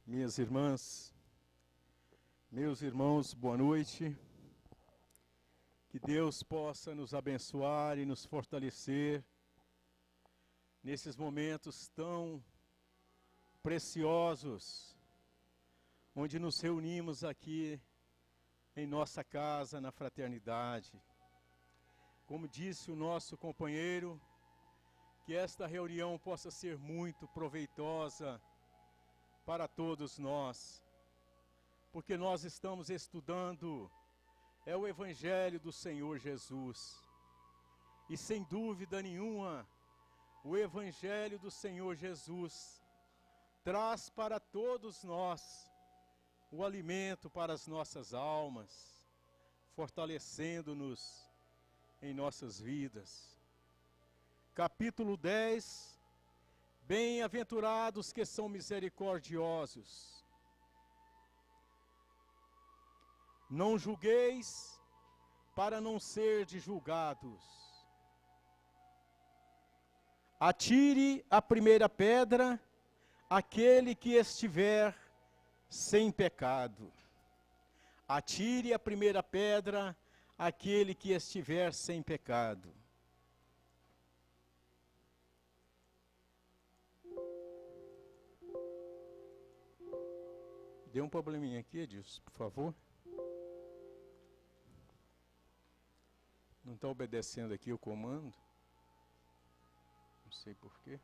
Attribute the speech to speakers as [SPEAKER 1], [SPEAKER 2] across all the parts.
[SPEAKER 1] Minhas irmãs, meus irmãos, boa noite. Que Deus possa nos abençoar e nos fortalecer nesses momentos tão preciosos, onde nos reunimos aqui em nossa casa, na fraternidade. Como disse o nosso companheiro, que esta reunião possa ser muito proveitosa para todos nós, porque nós estamos estudando o Evangelho do Senhor Jesus. E sem dúvida nenhuma, o Evangelho do Senhor Jesus traz para todos nós o alimento para as nossas almas, fortalecendo-nos em nossas vidas. Capítulo 10. Bem-aventurados que são misericordiosos. Não julgueis para não serdes julgados. Atire a primeira pedra aquele que estiver sem pecado. Atire a primeira pedra aquele que estiver sem pecado. Dê um probleminha aqui, Edilson, por favor. Não está obedecendo aqui o comando. Não sei porquê.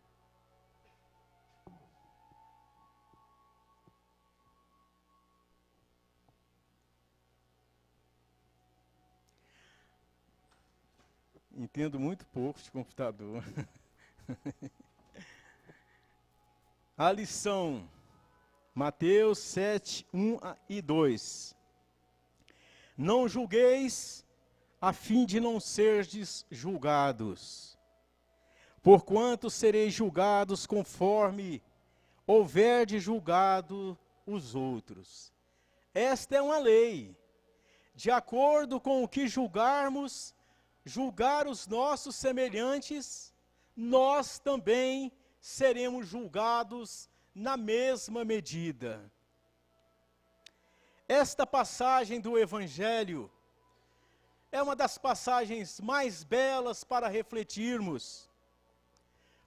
[SPEAKER 1] Entendo muito pouco de computador. A lição, Mateus 7, 1 e 2. Não julgueis, a fim de não serdes julgados. Porquanto sereis julgados conforme houverdes julgado os outros. Esta é uma lei. De acordo com o que julgarmos, julgar os nossos semelhantes, nós também seremos julgados na mesma medida. Esta passagem do Evangelho é uma das passagens mais belas para refletirmos.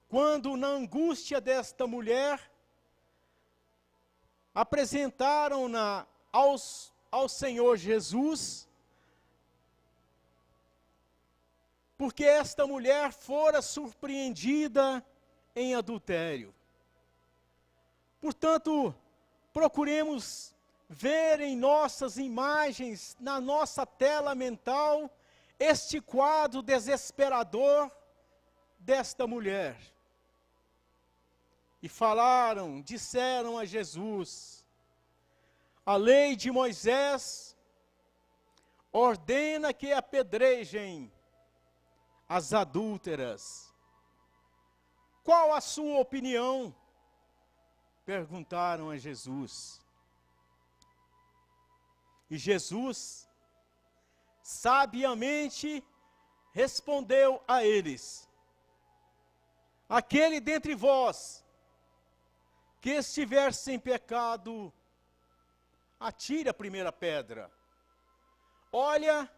[SPEAKER 1] Quando, na angústia desta mulher, apresentaram-na ao Senhor Jesus, porque esta mulher fora surpreendida em adultério. Portanto, procuremos ver em nossas imagens, na nossa tela mental, este quadro desesperador desta mulher. E disseram a Jesus: a lei de Moisés ordena que apedrejem as adúlteras. Qual a sua opinião? Perguntaram a Jesus. E Jesus sabiamente respondeu a eles: aquele dentre vós que estiver sem pecado, atire a primeira pedra. Olha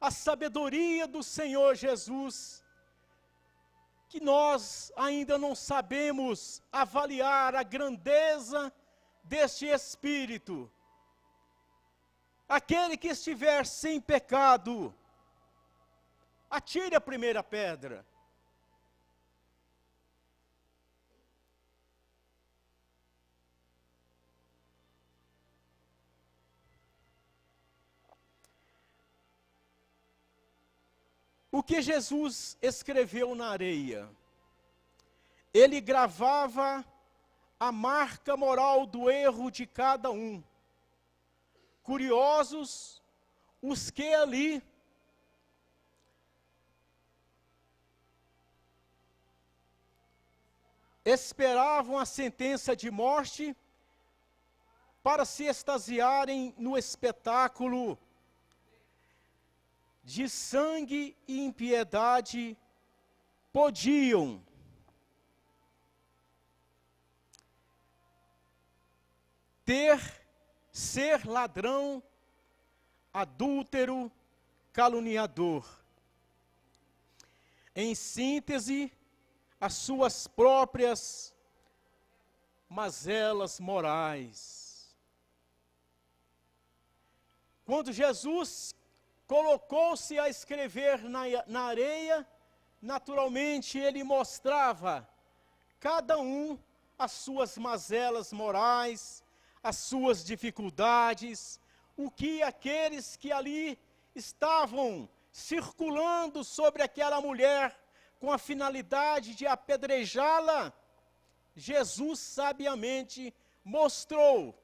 [SPEAKER 1] a sabedoria do Senhor Jesus, que nós ainda não sabemos avaliar a grandeza deste Espírito. Aquele que estiver sem pecado, atire a primeira pedra. O que Jesus escreveu na areia? Ele gravava a marca moral do erro de cada um. Curiosos os que ali esperavam a sentença de morte para se extasiarem no espetáculo de sangue e impiedade, podiam ser ladrão, adúltero, caluniador. Em síntese, as suas próprias mazelas morais. Quando Jesus colocou-se a escrever na areia, naturalmente ele mostrava cada um as suas mazelas morais, as suas dificuldades, o que aqueles que ali estavam circulando sobre aquela mulher com a finalidade de apedrejá-la, Jesus sabiamente mostrou,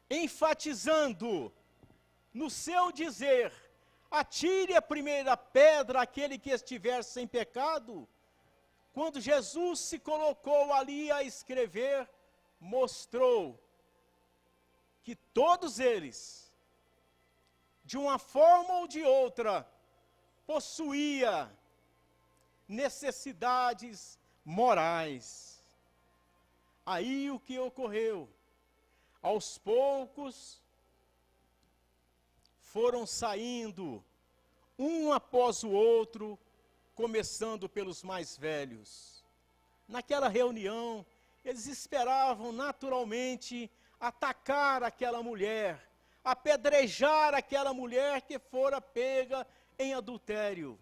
[SPEAKER 1] enfatizando no seu dizer: atire a primeira pedra aquele que estiver sem pecado. Quando Jesus se colocou ali a escrever, mostrou que todos eles, de uma forma ou de outra, possuía necessidades morais. Aí o que ocorreu? Aos poucos, foram saindo, um após o outro, começando pelos mais velhos. Naquela reunião, eles esperavam naturalmente atacar aquela mulher, apedrejar aquela mulher que fora pega em adultério.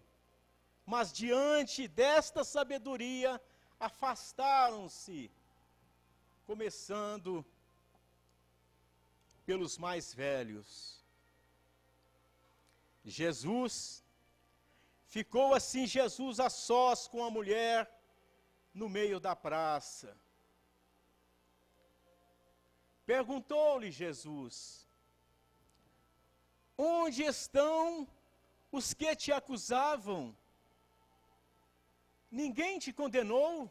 [SPEAKER 1] Mas diante desta sabedoria, afastaram-se, começando pelos mais velhos. Ficou assim Jesus a sós com a mulher no meio da praça. Perguntou-lhe Jesus: onde estão os que te acusavam? Ninguém te condenou?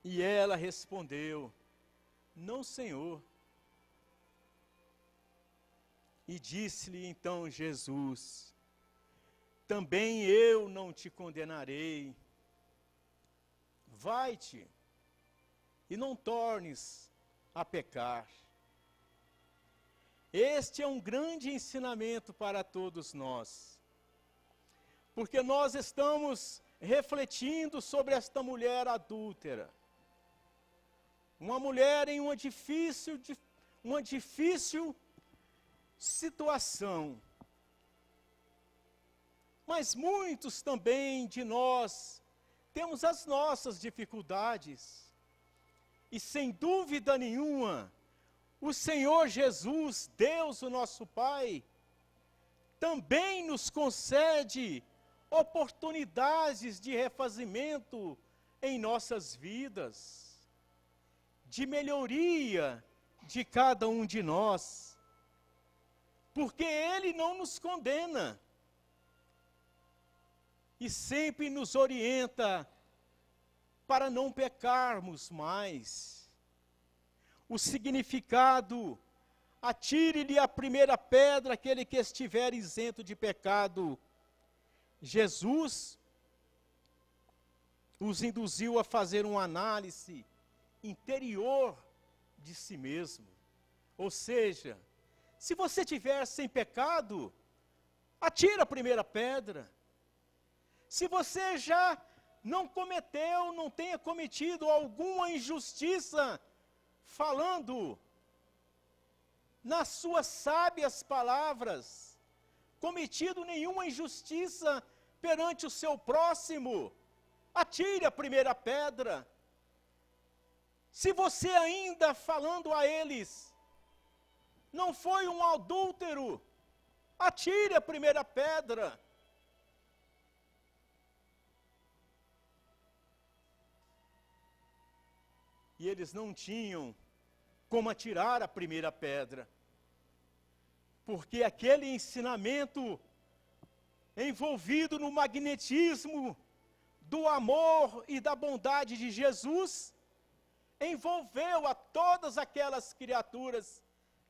[SPEAKER 1] E ela respondeu: não, Senhor. E disse-lhe então Jesus: também eu não te condenarei. Vai-te e não tornes a pecar. Este é um grande ensinamento para todos nós, porque nós estamos refletindo sobre esta mulher adúltera, uma mulher em uma difícil situação. Mas muitos também de nós temos as nossas dificuldades, e sem dúvida nenhuma, o Senhor Jesus, Deus o nosso Pai, também nos concede oportunidades de refazimento em nossas vidas, de melhoria de cada um de nós, porque Ele não nos condena, e sempre nos orienta para não pecarmos mais. O significado: atire-lhe a primeira pedra aquele que estiver isento de pecado. Jesus os induziu a fazer uma análise interior de si mesmo. Ou seja, se você estiver sem pecado, atira a primeira pedra. Se você já não cometeu, não tenha cometido alguma injustiça, falando nas suas sábias palavras, cometido nenhuma injustiça perante o seu próximo, atire a primeira pedra. Se você ainda falando a eles não foi um adúltero, atire a primeira pedra. E eles não tinham como atirar a primeira pedra, porque aquele ensinamento envolvido no magnetismo do amor e da bondade de Jesus envolveu a todas aquelas criaturas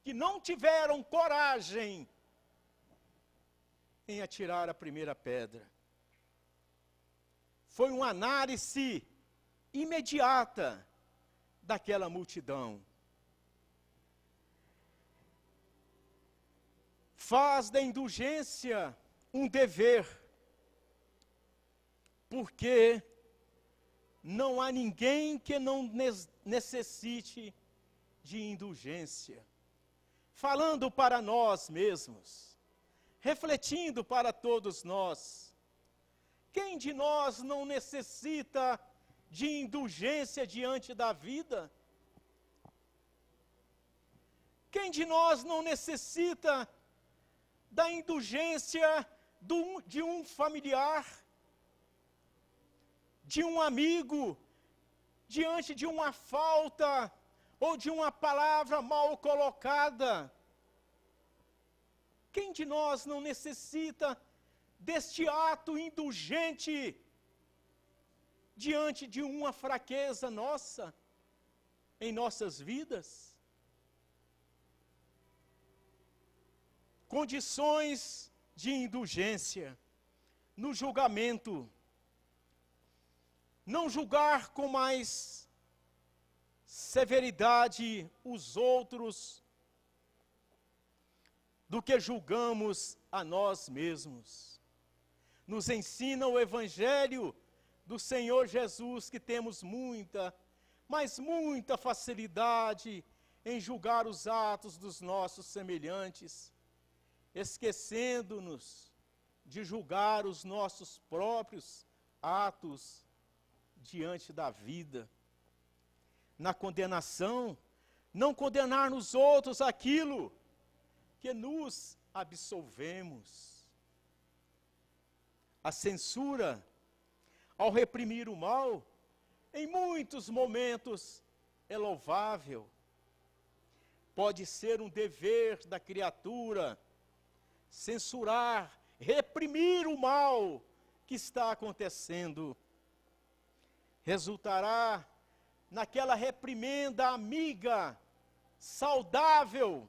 [SPEAKER 1] que não tiveram coragem em atirar a primeira pedra. Foi uma análise imediata daquela multidão. Faz da indulgência um dever, porque não há ninguém que não necessite de indulgência. Falando para nós mesmos, refletindo para todos nós, quem de nós não necessita de indulgência diante da vida? Quem de nós não necessita da indulgência de um familiar, de um amigo, diante de uma falta ou de uma palavra mal colocada? Quem de nós não necessita deste ato indulgente diante de uma fraqueza nossa, em nossas vidas? Condições de indulgência no julgamento. Não julgar com mais severidade os outros do que julgamos a nós mesmos. Nos ensina o Evangelho do Senhor Jesus que temos muita, mas muita facilidade em julgar os atos dos nossos semelhantes, esquecendo-nos de julgar os nossos próprios atos diante da vida. Na condenação, não condenar nos outros aquilo que nos absolvemos. A censura, ao reprimir o mal, em muitos momentos é louvável. Pode ser um dever da criatura censurar, reprimir o mal que está acontecendo. Resultará naquela reprimenda amiga, saudável,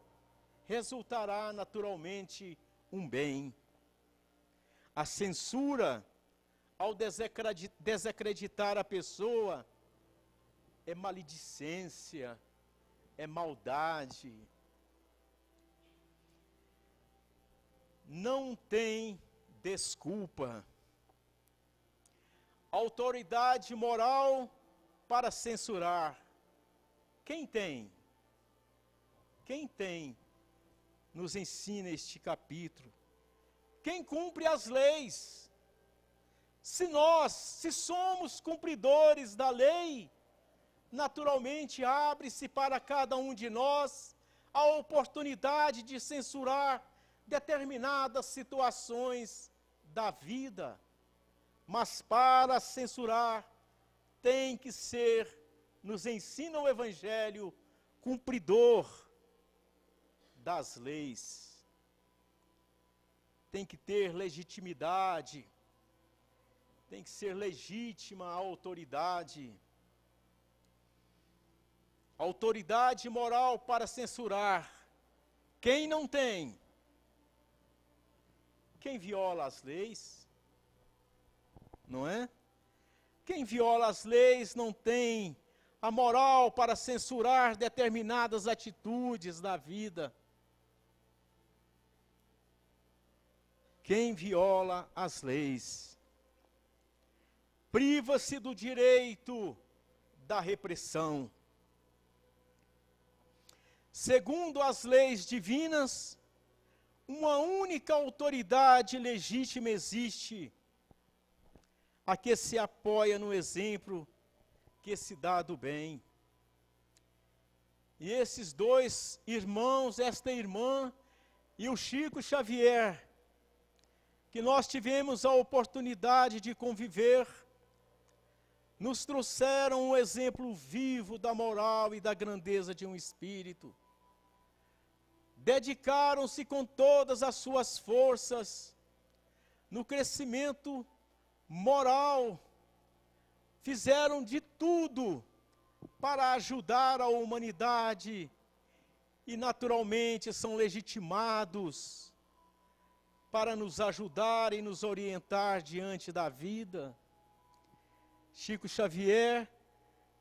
[SPEAKER 1] resultará naturalmente um bem. A censura, ao desacreditar a pessoa, é maledicência, é maldade. Não tem desculpa. Autoridade moral para censurar. Quem tem? Quem tem? Nos ensina este capítulo. Quem cumpre as leis? Se somos cumpridores da lei, naturalmente abre-se para cada um de nós a oportunidade de censurar determinadas situações da vida. Mas para censurar, tem que ser, nos ensina o Evangelho, cumpridor das leis. Tem que ter legitimidade, tem que ser legítima a autoridade. Autoridade moral para censurar. Quem não tem? Quem viola as leis? Não é? Quem viola as leis não tem a moral para censurar determinadas atitudes da vida. Quem viola as leis priva-se do direito da repressão. Segundo as leis divinas, uma única autoridade legítima existe, a que se apoia no exemplo que se dá do bem. E esses dois irmãos, esta irmã e o Chico Xavier, que nós tivemos a oportunidade de conviver, nos trouxeram um exemplo vivo da moral e da grandeza de um espírito. Dedicaram-se com todas as suas forças no crescimento moral, fizeram de tudo para ajudar a humanidade e naturalmente são legitimados para nos ajudar e nos orientar diante da vida. Chico Xavier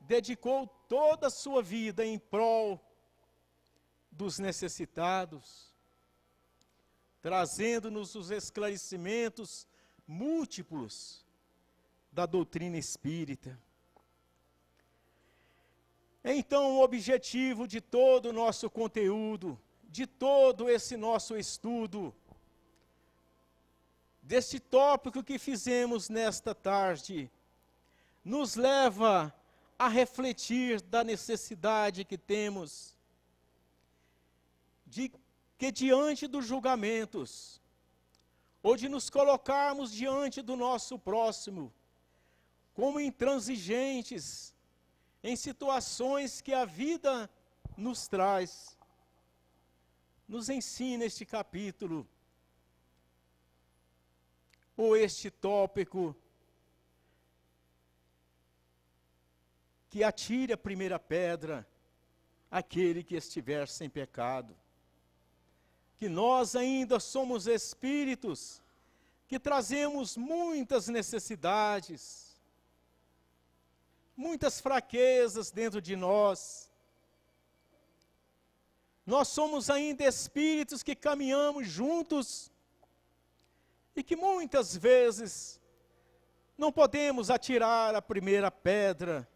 [SPEAKER 1] dedicou toda a sua vida em prol dos necessitados, trazendo-nos os esclarecimentos múltiplos da doutrina espírita. Então, o objetivo de todo o nosso conteúdo, de todo esse nosso estudo, deste tópico que fizemos nesta tarde, nos leva a refletir da necessidade que temos de que diante dos julgamentos, ou de nos colocarmos diante do nosso próximo, como intransigentes em situações que a vida nos traz, nos ensina este capítulo, ou este tópico, que atire a primeira pedra aquele que estiver sem pecado. Que nós ainda somos espíritos que trazemos muitas necessidades, muitas fraquezas dentro de nós. Nós somos ainda espíritos que caminhamos juntos e que muitas vezes não podemos atirar a primeira pedra.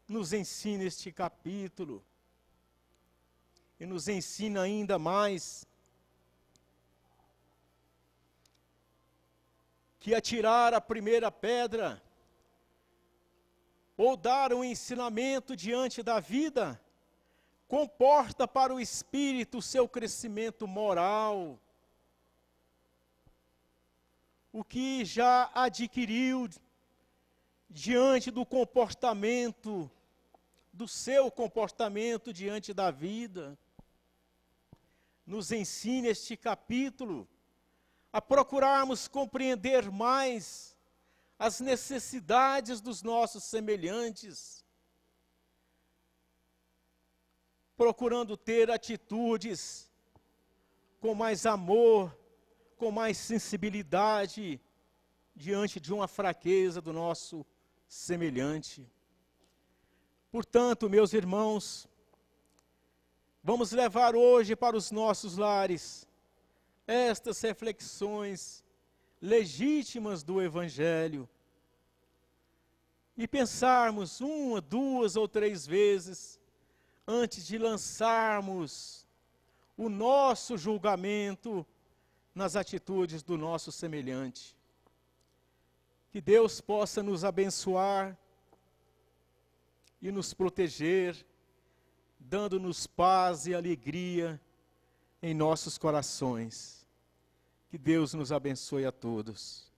[SPEAKER 1] Nos ensina este capítulo e nos ensina ainda mais que atirar a primeira pedra ou dar um ensinamento diante da vida comporta para o espírito o seu crescimento moral, o que já adquiriu diante do comportamento, do seu comportamento diante da vida. Nos ensina este capítulo a procurarmos compreender mais as necessidades dos nossos semelhantes, procurando ter atitudes com mais amor, com mais sensibilidade, diante de uma fraqueza do nosso semelhante. Portanto, meus irmãos, vamos levar hoje para os nossos lares estas reflexões legítimas do Evangelho e pensarmos uma, duas ou três vezes antes de lançarmos o nosso julgamento nas atitudes do nosso semelhante. Que Deus possa nos abençoar e nos proteger, dando-nos paz e alegria em nossos corações. Que Deus nos abençoe a todos.